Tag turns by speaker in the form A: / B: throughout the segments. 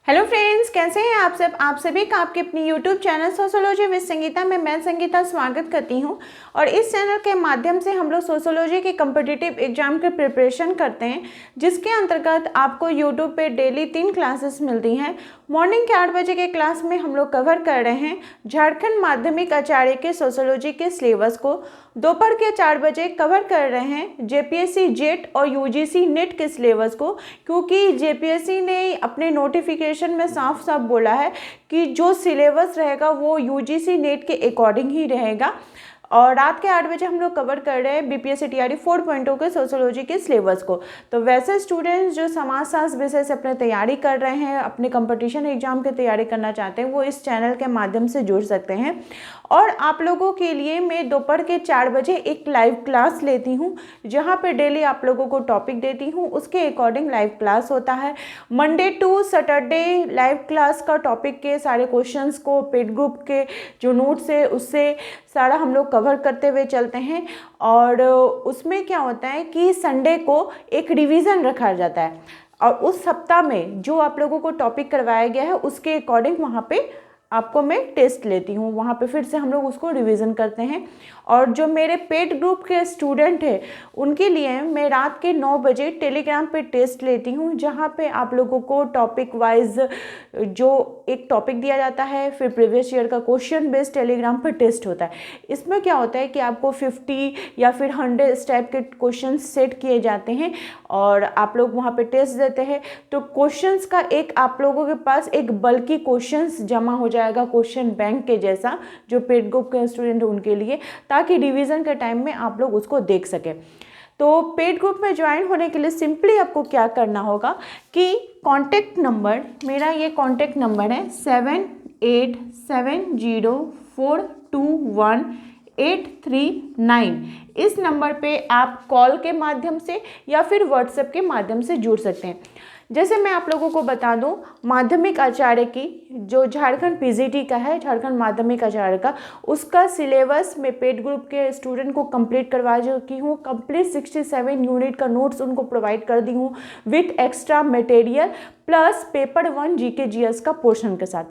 A: Hello friends, कैसे हैं आप सब। आप सभी का आपके अपनी YouTube channel sociology with Sangeeta में मैं संगीता स्वागत करती हूं। और इस चैनल के माध्यम से हम लोग सोशियोलॉजी के कम्पिटिटिव एग्जाम की प्रिपरेशन करते हैं, जिसके अंतर्गत आपको यूट्यूब पे डेली 3 क्लासेस मिलती हैं। मॉर्निंग के 8 बजे के क्लास में हम लोग कवर कर रहे हैं झारखंड माध्यमिक आचार्य के सोशियोलॉजी के सिलेबस को। दोपहर के 4 बजे कवर कर रहे हैं जेपीएससी जेट और यूजीसी नेट के सिलेबस को, क्योंकि जेपीएससी ने अपने नोटिफिकेशन में साफ साफ बोला है कि जो सिलेबस रहेगा वो यूजीसी नेट के अकॉर्डिंग ही रहेगा। और रात के 8 बजे हम लोग कवर कर रहे हैं बीपीएससी टीआरई 4.0 के सोशियोलॉजी के सिलेबस को। तो वैसे स्टूडेंट्स जो समाजशास्त्र विषय से अपने तैयारी कर रहे हैं, अपने कंपटीशन एग्जाम की तैयारी करना चाहते हैं, वो इस चैनल के माध्यम से जुड़ सकते हैं। और आप लोगों के लिए मैं दोपहर के 4 बजे एक लाइव क्लास लेती हूँ, जहाँ पे डेली आप लोगों को टॉपिक देती हूँ, उसके अकॉर्डिंग लाइव क्लास होता है। Monday to Saturday live class का टॉपिक के सारे क्वेश्चंस को पेड ग्रुप के जो नोट्स है उससे सारा हम लोग कवर करते हुए चलते हैं। और उसमें क्या होता है कि संडे को एक रिवीजन रखा जाता है, और उस सप्ताह में जो आप लोगों को टॉपिक करवाया गया है उसके अकॉर्डिंग वहाँ पे आपको मैं टेस्ट लेती हूँ, वहाँ पे फिर से हम लोग उसको रिवीजन करते हैं। और जो मेरे पेड ग्रुप के स्टूडेंट हैं उनके लिए मैं रात के 9 बजे टेलीग्राम पे टेस्ट लेती हूँ, जहाँ पे आप लोगों को टॉपिक वाइज जो एक टॉपिक दिया जाता है, फिर प्रीवियस ईयर का क्वेश्चन बेस्ड टेलीग्राम पे टेस्ट होता है। इसमें क्या होता है कि आपको 50 या फिर 100 इस टाइप के क्वेश्चन सेट किए जाते हैं और आप लोग वहाँ पे टेस्ट देते हैं। तो क्वेश्चंस का एक आप लोगों के पास एक बल्कि क्वेश्चंस जमा हो जाएगा, क्वेश्चन बैंक के जैसा, जो पेड ग्रुप के स्टूडेंट हैं उनके लिए, ताकि रिवीजन के टाइम में आप लोग उसको देख सकें। तो पेड ग्रुप में ज्वाइन होने के लिए सिंपली आपको क्या करना होगा कि कॉन्टैक्ट नंबर, मेरा ये कॉन्टैक्ट नंबर है 7870421839। इस नंबर पे आप कॉल के माध्यम से या फिर व्हाट्सएप के माध्यम से जुड़ सकते हैं। जैसे मैं आप लोगों को बता दूं, माध्यमिक आचार्य की जो झारखंड पीजीटी का है, झारखंड माध्यमिक आचार्य का, उसका सिलेबस मैं पेड ग्रुप के स्टूडेंट को कंप्लीट करवा चुकी हूँ। कंप्लीट 67 यूनिट का नोट्स उनको प्रोवाइड कर दी हूँ with extra material plus paper 1 GK GS का पोर्शन के साथ।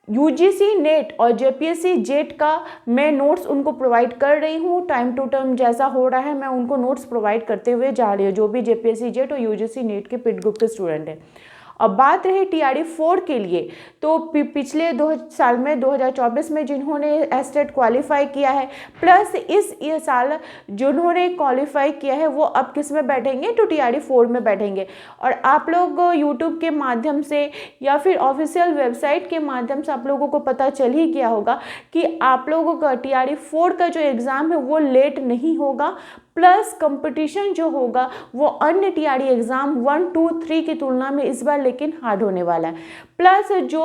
A: यूजीसी नेट और जेपीएससी जेट का मैं नोट्स उनको प्रोवाइड कर रही हूँ। टाइम टू टाइम जैसा हो रहा है मैं उनको नोट्स प्रोवाइड करते हुए जा रही हूँ, जो भी जेपीएससी जेट और यूजीसी नेट के पेड ग्रुप के स्टूडेंट हैं। अब बात रही टीआरई 4 के लिए, तो पिछले 2 साल में 2024 में जिन्होंने एस्टेट क्वालिफाई किया है, प्लस इस ये साल जिन्होंने क्वालिफाई किया है, वो अब किस में बैठेंगे, तो टीआरई 4 में बैठेंगे। और आप लोग यूट्यूब के माध्यम से या फिर ऑफिशियल वेबसाइट के माध्यम से आप लोगों को पता चल ही गया होगा कि आप लोगों का टीआरई 4 का जो एग्ज़ाम है वो लेट नहीं होगा, प्लस कंपटीशन जो होगा वो अन्य टीआरई एग्ज़ाम 1, 2, 3 की तुलना में इस बार लेकिन हार्ड होने वाला है। प्लस जो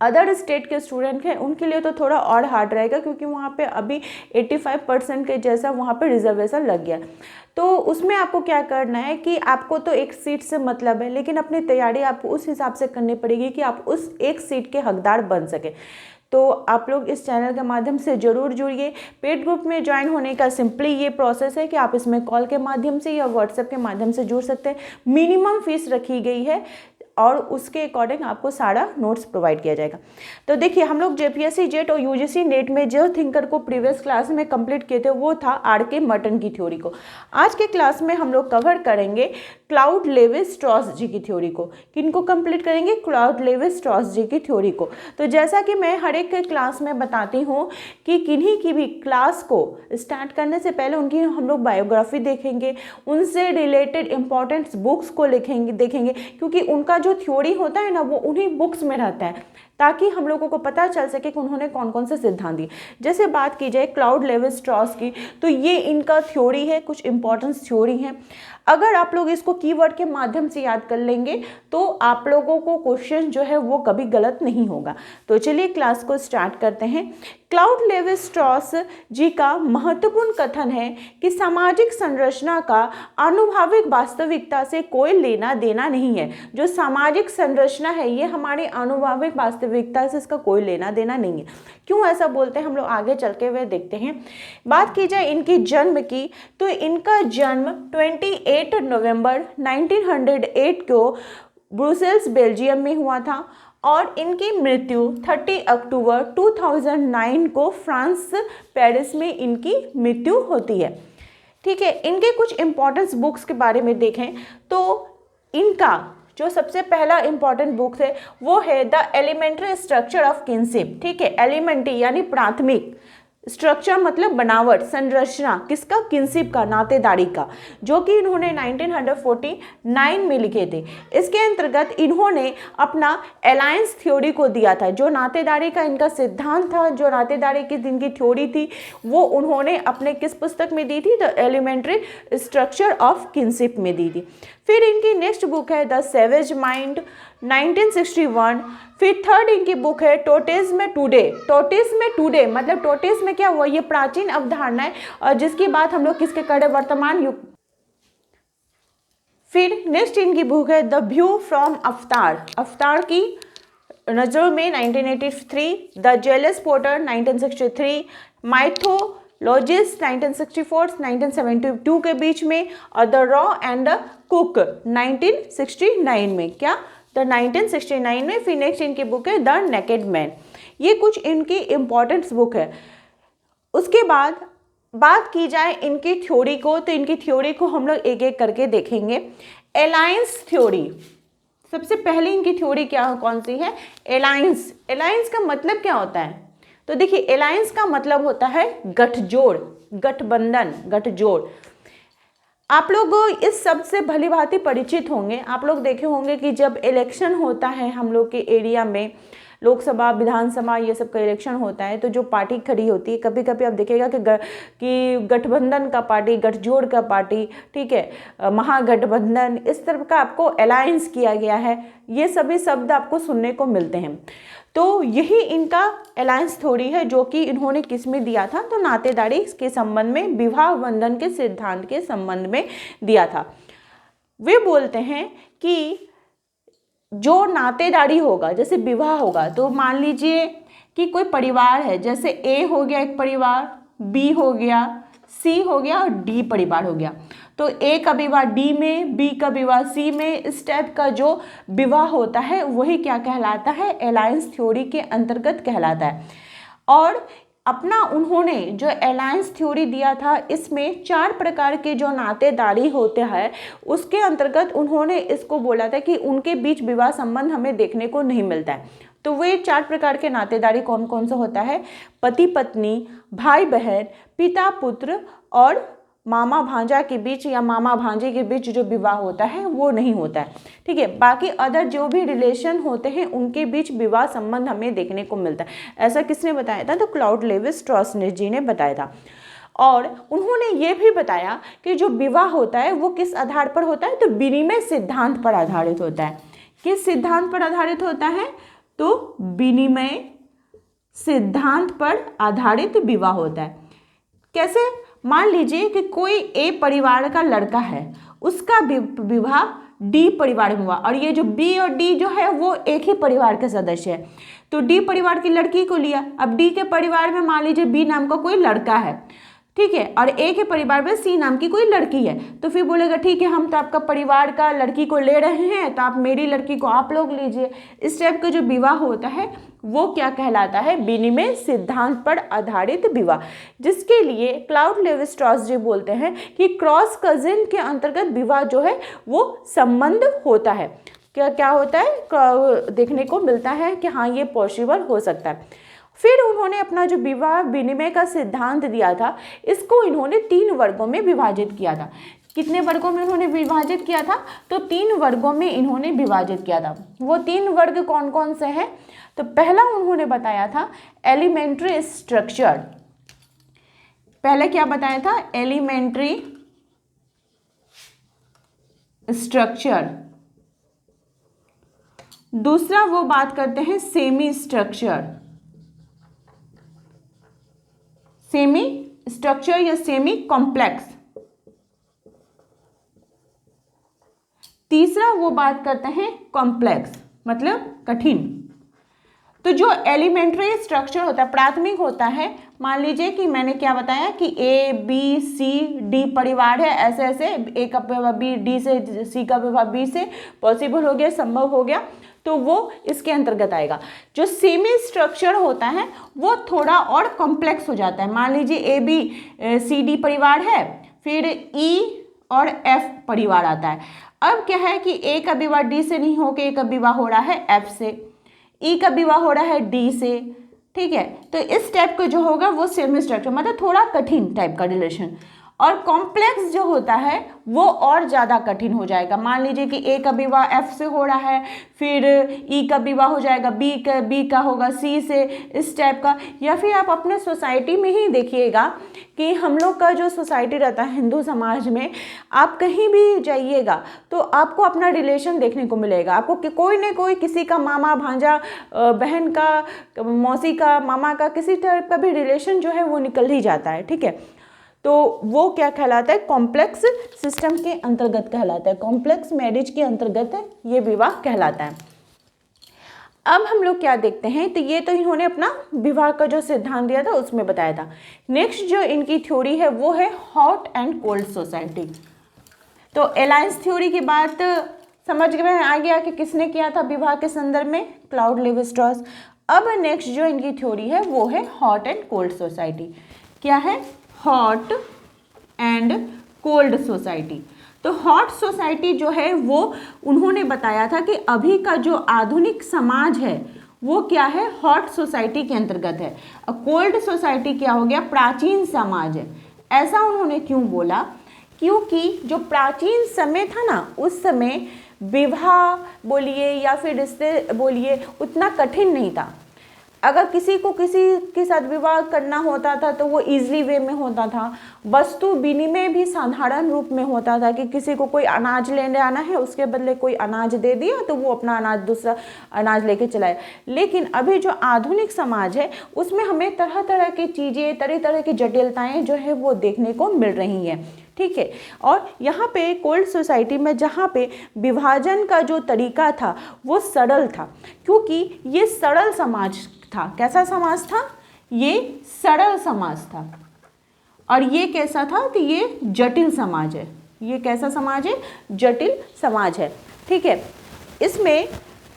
A: अदर स्टेट के स्टूडेंट हैं उनके लिए तो थोड़ा और हार्ड रहेगा, क्योंकि वहाँ पे अभी 85% के जैसा वहाँ पे रिजर्वेशन लग गया। तो उसमें आपको क्या करना है कि आपको तो एक सीट से मतलब है, लेकिन अपनी तैयारी आपको उस हिसाब से करनी पड़ेगी कि आप उस एक सीट के हकदार बन सके। तो आप लोग इस चैनल के माध्यम से ज़रूर जुड़िए। पेड ग्रुप में ज्वाइन होने का सिंपली ये प्रोसेस है कि आप इसमें कॉल के माध्यम से या व्हाट्सएप के माध्यम से जुड़ सकते हैं। मिनिमम फीस रखी गई है और उसके अकॉर्डिंग आपको सारा नोट्स प्रोवाइड किया जाएगा। तो देखिए, हम लोग जेपीएससी जेट और यूजीसी नेट में जो थिंकर को प्रीवियस क्लास में कंप्लीट किए थे वो था आर.के. मर्टन की थ्योरी को। आज के क्लास में हम लोग कवर करेंगे क्लाउड लेविस स्ट्रॉस जी की थ्योरी को। किनको कंप्लीट करेंगे? क्लाउड लेविस स्ट्रॉस जी की थ्योरी को। तो जैसा कि मैं हर एक क्लास में बताती हूँ कि किन्हीं की भी क्लास को स्टार्ट करने से पहले उनकी हम लोग बायोग्राफी देखेंगे, उनसे रिलेटेड इंपॉर्टेंट बुक्स को देखेंगे, क्योंकि उनका जो थ्योरी होता है ना वो उन्हीं बुक्स में रहता है, ताकि हम लोगों को पता चल सके कि उन्होंने कौन कौन से सिद्धांत दिए। जैसे बात की जाए क्लाउड लेविस स्ट्रॉस की, तो ये इनका थ्योरी है, कुछ इंपॉर्टेंस थ्योरी है। अगर आप लोग इसको कीवर्ड के माध्यम से याद कर लेंगे तो आप लोगों को क्वेश्चन जो है वो कभी गलत नहीं होगा। तो चलिए क्लास को स्टार्ट करते हैं। क्लाउड लेविस स्ट्रॉस जी का महत्वपूर्ण कथन है कि सामाजिक संरचना का आनुभाविक वास्तविकता से कोई लेना देना नहीं है। जो सामाजिक संरचना है ये हमारी आनुभाविक वास्तविकता से इसका कोई लेना देना नहीं है। क्यों ऐसा बोलते हैं हम लोग आगे चल के हुए देखते हैं। बात की जाए इनकी जन्म की, तो इनका जन्म 28 नवंबर 1908 को ब्रुसेल्स बेल्जियम में हुआ था और इनकी मृत्यु 30 अक्टूबर 2009 को फ्रांस पेरिस में इनकी मृत्यु होती है। ठीक है, इनके कुछ इम्पोर्टेंस बुक्स के बारे में देखें तो इनका जो सबसे पहला इम्पॉर्टेंट बुक है वो है the elementary structure of kinship. ठीक है, एलिमेंट्री यानी प्राथमिक, स्ट्रक्चर मतलब बनावट, संरचना, किसका? किनशिप का, नातेदारी का, जो कि इन्होंने 1949 में लिखे थे। इसके अंतर्गत इन्होंने अपना अलायंस थ्योरी को दिया था, जो नातेदारी का इनका सिद्धांत था, जो नातेदारी की इनकी थ्योरी थी, वो उन्होंने अपने किस पुस्तक में दी थी? The elementary structure of kinship में दी थी। फिर इनकी नेक्स्ट बुक है द सैवेज माइंड 1961। फिर थर्ड इनकी बुक है टोटेज्म टुडे। टोटेज्म टुडे मतलब टोटेज्म क्या हुआ? ये प्राचीन अवधारणा है और जिसकी बात हम लोग किसके कर रहे? वर्तमान युग। फिर नेक्स्ट इनकी बुक है द व्यू फ्रॉम अवतार। अवतार की नजरों में 1983। The jealous porter 1963। माइथोलॉजिस्ट 1964 1972 के बीच में और the raw and the cook 1969 में। क्या? द 1969 में। फिर नेक्स्ट इनकी बुक है द नेकेड मैन। ये कुछ इनकी इम्पॉर्टेंट बुक है। उसके बाद बात की जाए इनकी थ्योरी को, तो इनकी थ्योरी को हम लोग एक एक करके देखेंगे। अलायंस थ्योरी, सबसे पहले इनकी थ्योरी क्या कौन सी है? अलायंस। अलायंस का मतलब क्या होता है? तो देखिए, अलायंस का मतलब होता है गठजोड़, गठबंधन, गठजोड़। आप लोग इस शब्द से भली भांति परिचित होंगे। आप लोग देखे होंगे कि जब इलेक्शन होता है हम लोग के एरिया में, लोकसभा, विधानसभा, ये सब का इलेक्शन होता है, तो जो पार्टी खड़ी होती है, कभी कभी आप देखिएगा कि गठबंधन का पार्टी, गठजोड़ का पार्टी, ठीक है, महागठबंधन, इस तरह का आपको अलायंस किया गया है। ये सभी शब्द आपको सुनने को मिलते हैं। तो यही इनका अलायंस थ्योरी है, जो कि इन्होंने किस में दिया था? तो नातेदारी के संबंध में, विवाह बंधन के सिद्धांत के संबंध में दिया था। वे बोलते हैं कि जो नातेदारी होगा, जैसे विवाह होगा, तो मान लीजिए कि कोई परिवार है, जैसे ए हो गया एक परिवार, बी हो गया, सी हो गया और डी परिवार हो गया। तो ए का विवाह डी में, बी का विवाह सी में, इस टाइप का जो विवाह होता है वही क्या कहलाता है? अलायंस थ्योरी के अंतर्गत कहलाता है। और अपना उन्होंने जो अलायंस थ्योरी दिया था, इसमें 4 प्रकार के जो नातेदारी होते हैं उसके अंतर्गत उन्होंने इसको बोला था कि उनके बीच विवाह संबंध हमें देखने को नहीं मिलता है। तो वे 4 प्रकार के नातेदारी कौन कौन सा होता है? पति पत्नी, भाई बहन, पिता पुत्र और मामा भांजा के बीच या मामा भांजे के बीच जो विवाह होता है वो नहीं होता है। ठीक है, बाकी अदर जो भी रिलेशन होते हैं उनके बीच विवाह संबंध हमें देखने को मिलता है। ऐसा किसने बताया था? तो क्लाउड लेविस स्ट्रॉसनेस जी ने बताया था। और उन्होंने ये भी बताया कि जो विवाह होता है वो किस आधार पर होता है? तो विनिमय सिद्धांत पर आधारित होता है। किस सिद्धांत पर आधारित होता है? तो विनिमय सिद्धांत पर आधारित विवाह होता है। कैसे? मान लीजिए कि कोई ए परिवार का लड़का है, उसका विवाह डी परिवार में हुआ, और ये जो बी और डी जो है वो एक ही परिवार के सदस्य है। तो डी परिवार की लड़की को लिया। अब डी के परिवार में मान लीजिए बी नाम का कोई लड़का है, ठीक है, और ए के परिवार में सी नाम की कोई लड़की है। तो फिर बोलेगा ठीक है, हम तो आपका परिवार का लड़की को ले रहे हैं, तो आप मेरी लड़की को आप लोग लीजिए। इस टाइप का जो विवाह होता है वो क्या कहलाता है? विनिमय सिद्धांत पर आधारित विवाह, जिसके लिए क्लाउड लेविस स्ट्रॉस जी बोलते हैं कि क्रॉस कजिन के अंतर्गत विवाह जो है वो संबंध होता है। क्या क्या होता है? देखने को मिलता है कि हाँ, ये पॉसिबल हो सकता है। फिर उन्होंने अपना जो विवाह विनिमय का सिद्धांत दिया था, इसको इन्होंने 3 वर्गों में विभाजित किया था। कितने वर्गों में उन्होंने विभाजित किया था? तो 3 वर्गों में इन्होंने विभाजित किया था। वो 3 वर्ग कौन कौन से हैं? तो पहला उन्होंने बताया था एलिमेंट्री स्ट्रक्चर। पहले क्या बताया था? Elementary structure. दूसरा वो बात करते हैं सेमी स्ट्रक्चर। सेमी स्ट्रक्चर या सेमी कॉम्प्लेक्स। तीसरा वो बात करते हैं कॉम्प्लेक्स, मतलब कठिन। तो जो एलिमेंट्री स्ट्रक्चर होता है, प्राथमिक होता है, मान लीजिए कि मैंने क्या बताया कि ए बी सी डी परिवार है, ऐसे ऐसे ए का विभाव बी, डी से सी का विभाव बी से पॉसिबल हो गया, संभव हो गया, तो वो इसके अंतर्गत आएगा। जो सेमी स्ट्रक्चर होता है वो थोड़ा और कॉम्प्लेक्स हो जाता है। मान लीजिए ए बी सी डी परिवार है, फिर ई और एफ परिवार आता है। अब क्या है कि ए का विवाह डी से नहीं होकर ए का विवाह हो रहा है एफ से, ई का विवाह हो रहा है डी से, ठीक है। तो इस टाइप का जो होगा वो सेमी स्ट्रक्चर, मतलब थोड़ा कठिन टाइप का रिलेशन। और कॉम्प्लेक्स जो होता है वो और ज़्यादा कठिन हो जाएगा। मान लीजिए कि ए का विवाह एफ से हो रहा है, फिर ई का विवाह हो जाएगा बी का होगा सी से, इस टाइप का। या फिर आप अपने सोसाइटी में ही देखिएगा कि हम लोग का जो सोसाइटी रहता है हिंदू समाज में, आप कहीं भी जाइएगा तो आपको अपना रिलेशन देखने को मिलेगा। आपको कि कोई न कोई किसी का मामा भांजा, बहन का, मौसी का, मामा का, किसी टाइप का भी रिलेशन जो है वो निकल ही जाता है, ठीक है। तो वो क्या कहलाता है, कॉम्प्लेक्स सिस्टम के अंतर्गत कहलाता है, कॉम्प्लेक्स मैरिज के अंतर्गत ये विवाह कहलाता है। अब हम लोग क्या देखते हैं, तो ये तो इन्होंने अपना विवाह का जो सिद्धांत दिया था उसमें बताया था। नेक्स्ट जो इनकी थ्योरी है वो है हॉट एंड कोल्ड सोसाइटी। तो अलायंस थ्योरी की बात समझ में आ गया कि किसने किया था विवाह के संदर्भ में, क्लाउड लेवी-स्ट्रॉस। अब नेक्स्ट जो इनकी थ्योरी है वो है हॉट एंड कोल्ड सोसाइटी। क्या है, हॉट एंड कोल्ड सोसाइटी। तो हॉट सोसाइटी जो है वो उन्होंने बताया था कि अभी का जो आधुनिक समाज है वो क्या है, हॉट सोसाइटी के अंतर्गत है। और कोल्ड सोसाइटी क्या हो गया, प्राचीन समाज है। ऐसा उन्होंने क्यों बोला, क्योंकि जो प्राचीन समय था ना, उस समय विवाह बोलिए या फिर रिश्ते बोलिए उतना कठिन नहीं था। अगर किसी को किसी के साथ विवाह करना होता था तो वो इजीली वे में होता था। वस्तु विनिमय भी साधारण रूप में होता था कि किसी को कोई अनाज लेने आना है, उसके बदले कोई अनाज दे दिया तो वो अपना अनाज दूसरा अनाज लेके चलाए। लेकिन अभी जो आधुनिक समाज है उसमें हमें तरह तरह की चीज़ें, तरह तरह की जटिलताएं जो है वो देखने को मिल रही हैं, ठीक है। और यहाँ पे कोल्ड सोसाइटी में जहाँ पे विभाजन का जो तरीका था वो सरल था, क्योंकि ये सरल समाज था। कैसा समाज था, ये सरल समाज था। और ये कैसा था, तो ये जटिल समाज है। ये कैसा समाज है, जटिल समाज है, ठीक है। इसमें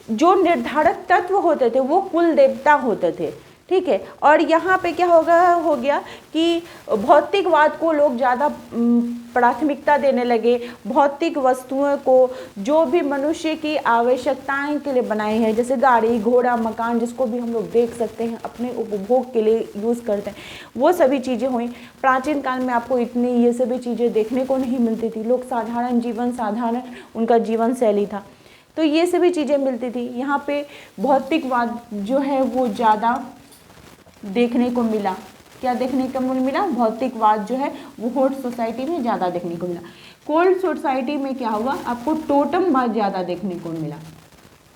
A: जो निर्धारक तत्व होते थे वो कुल देवता होते थे, ठीक है। और यहाँ पे क्या हो गया कि भौतिकवाद को लोग ज़्यादा प्राथमिकता देने लगे। भौतिक वस्तुओं को जो भी मनुष्य की आवश्यकताएं के लिए बनाई है, जैसे गाड़ी घोड़ा मकान, जिसको भी हम लोग देख सकते हैं अपने उपभोग के लिए यूज़ करते हैं, वो सभी चीज़ें हुई। प्राचीन काल में आपको इतनी ये सभी चीज़ें देखने को नहीं मिलती थी। लोग साधारण जीवन, साधारण उनका जीवन शैली था, तो ये सभी चीज़ें मिलती थी। यहाँ पे भौतिकवाद जो है वो ज़्यादा देखने को मिला। क्या देखने को मिला, भौतिकवाद जो है वो हॉट सोसाइटी में ज़्यादा देखने को मिला। कोल्ड सोसाइटी में क्या हुआ, आपको टोटमवाद ज़्यादा देखने को मिला।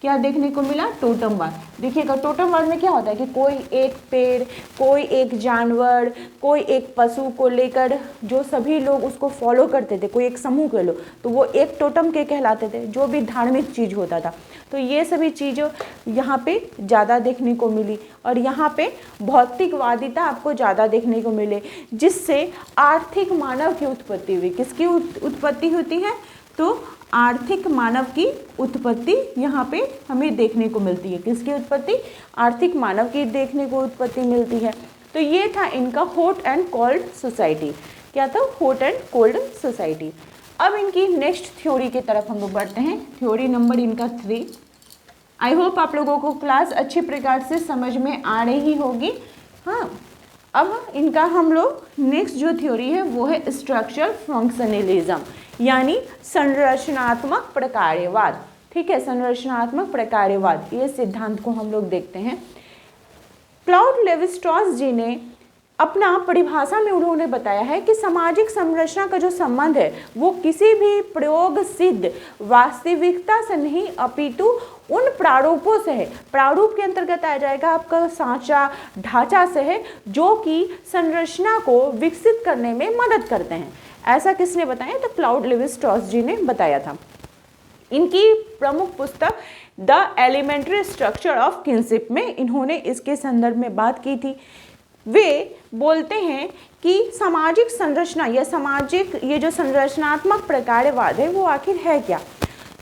A: क्या देखने को मिला, टोटमवाद। देखिएगा टोटमवाद में क्या होता है कि कोई एक पेड़, कोई एक जानवर, कोई एक पशु को लेकर जो सभी लोग उसको फॉलो करते थे, कोई एक समूह के लोग, तो वो एक टोटम के कहलाते थे, जो भी धार्मिक चीज़ होता था। तो ये सभी चीज़ें यहाँ पे ज़्यादा देखने को मिली। और यहाँ पे भौतिकवादिता आपको ज़्यादा देखने को मिले, जिससे आर्थिक मानव की उत्पत्ति हुई। किसकी उत्पत्ति होती है, तो आर्थिक मानव की उत्पत्ति यहाँ पे हमें देखने को मिलती है। किसकी उत्पत्ति, आर्थिक मानव की देखने को उत्पत्ति मिलती है। तो ये था इनका हॉट एंड कोल्ड सोसाइटी। क्या था, हॉट एंड कोल्ड सोसाइटी। अब इनकी नेक्स्ट थ्योरी की तरफ हम लोग बढ़ते हैं, थ्योरी नंबर इनका 3। आई होप आप लोगों को क्लास अच्छी प्रकार से समझ में आ रही होगी। हाँ, अब इनका हम लोग नेक्स्ट जो थ्योरी है वो है स्ट्रक्चरल फंक्शनलिज्म, यानी संरचनात्मक प्रकार्यवाद, ठीक है। संरचनात्मक प्रकार्यवाद, ये सिद्धांत को हम लोग देखते हैं। क्लाउड लेवी-स्ट्रॉस जी ने अपना परिभाषा में उन्होंने बताया है कि सामाजिक संरचना का जो संबंध है वो किसी भी प्रयोग सिद्ध वास्तविकता से नहीं अपितु उन प्रारूपों से है। प्रारूप के अंतर्गत आ जाएगा आपका सांचा, ढांचा से है, जो कि संरचना को विकसित करने में मदद करते हैं। ऐसा किसने बताया, तो क्लाउड लेवी-स्ट्रॉस जी ने बताया था। इनकी प्रमुख पुस्तक the elementary structure of kinship में इन्होंने इसके संदर्भ में बात की थी। वे बोलते हैं कि सामाजिक संरचना या सामाजिक ये जो संरचनात्मक प्रकारवाद है वो आखिर है क्या।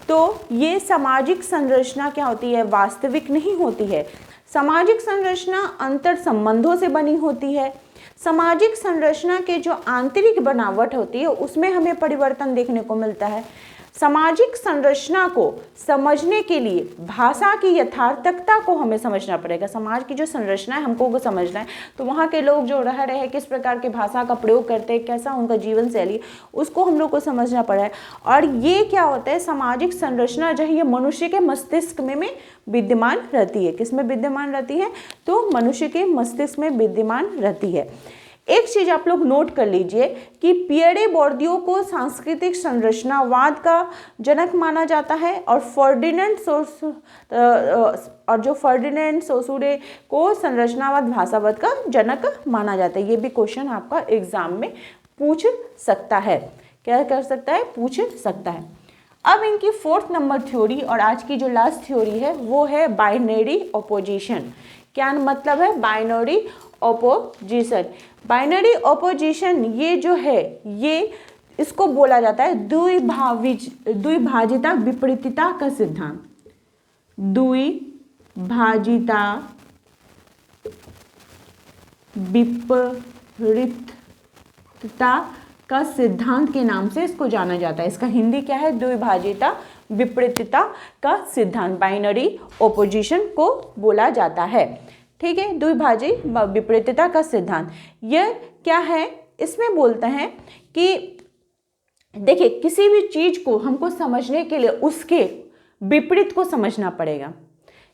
A: तो ये सामाजिक संरचना क्या होती है, वास्तविक नहीं होती है। सामाजिक संरचना अंतर संबंधों से बनी होती है। सामाजिक संरचना के जो आंतरिक बनावट होती है उसमें हमें परिवर्तन देखने को मिलता है। सामाजिक संरचना को समझने के लिए भाषा की यथार्थकता को हमें समझना पड़ेगा। समाज की जो संरचना है हमको वो समझना है, तो वहाँ के लोग जो रह रहे हैं किस प्रकार की भाषा का प्रयोग करते हैं, कैसा उनका जीवन शैली, उसको हम लोग को समझना पड़ा है। और ये क्या होता है, सामाजिक संरचना जो है ये मनुष्य के मस्तिष्क में विद्यमान रहती है। किस में विद्यमान रहती है, तो मनुष्य के मस्तिष्क में विद्यमान रहती है। एक चीज आप लोग नोट कर लीजिए कि पियरे बोर्दियो को सांस्कृतिक संरचनावाद का जनक माना जाता है और फर्डिनेंड सोसूरे को संरचनावाद भाषावाद का जनक माना जाता है। ये भी क्वेश्चन आपका एग्जाम में पूछ सकता है। क्या कर सकता है, पूछ सकता है। अब इनकी 4th नंबर थ्योरी और आज की जो लास्ट थ्योरी है वो है बाइनरी ओपोजिशन। क्या मतलब है बाइनरी ओपोजिशन? बाइनरी ओपोजिशन ये जो है ये इसको बोला जाता है द्विभाजिता विपरीतता का सिद्धांत। द्विभाजिता विपरीतता का सिद्धांत के नाम से इसको जाना जाता है। इसका हिंदी क्या है, द्विभाजिता विपरीतता का सिद्धांत, बाइनरी ओपोजिशन को बोला जाता है। ठीक है, द्विभाजी विपरीतता का सिद्धांत यह क्या है, इसमें बोलते हैं कि देखिए किसी भी चीज को हमको समझने के लिए उसके विपरीत को समझना पड़ेगा।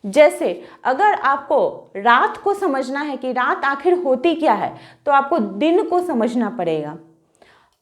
A: जैसे अगर आपको रात को समझना है कि रात आखिर होती क्या है, तो आपको दिन को समझना पड़ेगा।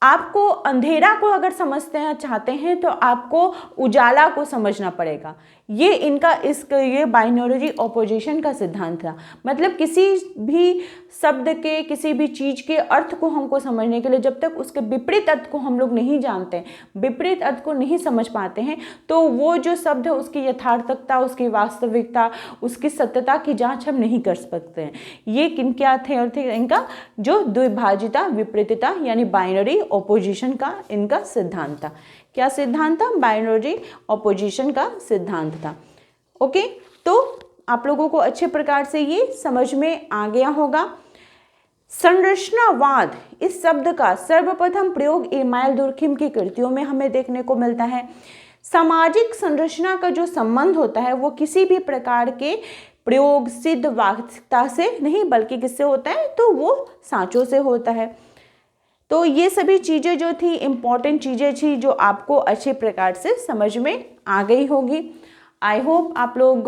A: आपको अंधेरा को अगर समझते हैं चाहते हैं तो आपको उजाला को समझना पड़ेगा। ये इनका ये बाइनरी ओपोजिशन का सिद्धांत था। मतलब किसी भी शब्द के, किसी भी चीज के अर्थ को हमको समझने के लिए जब तक उसके विपरीत अर्थ को हम लोग नहीं जानते हैं, विपरीत अर्थ को नहीं समझ पाते हैं, तो वो जो शब्द है उसकी यथार्थकता, उसकी वास्तविकता, उसकी सत्यता की जांच हम नहीं कर सकते हैं। ये किन क्या थे और थे इनका जो द्विभाजिता विपरीतता यानी बाइनरी ओपोजिशन का इनका सिद्धांत था। क्या सिद्धांत था, बाइनरी ओपोजिशन का सिद्धांत था। ओके, तो आप लोगों को अच्छे प्रकार से ये समझ में आ गया होगा। संरचनावाद इस शब्द का सर्वप्रथम प्रयोग इमानुएल दुर्खिम की कृतियों में हमें देखने को मिलता है। सामाजिक संरचना का जो संबंध होता है वो किसी भी प्रकार के प्रयोग सिद्ध वास्तविकता से नहीं बल्कि किससे होता है, तो वो सांचों से होता है। तो ये सभी चीज़ें जो थी इम्पॉर्टेंट चीज़ें थी जो आपको अच्छे प्रकार से समझ में आ गई होगी। आई होप आप लोग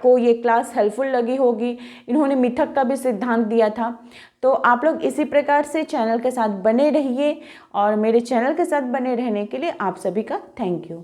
A: को ये क्लास हेल्पफुल लगी होगी। इन्होंने मिथक का भी सिद्धांत दिया था। तो आप लोग इसी प्रकार से चैनल के साथ बने रहिए और मेरे चैनल के साथ बने रहने के लिए आप सभी का थैंक यू।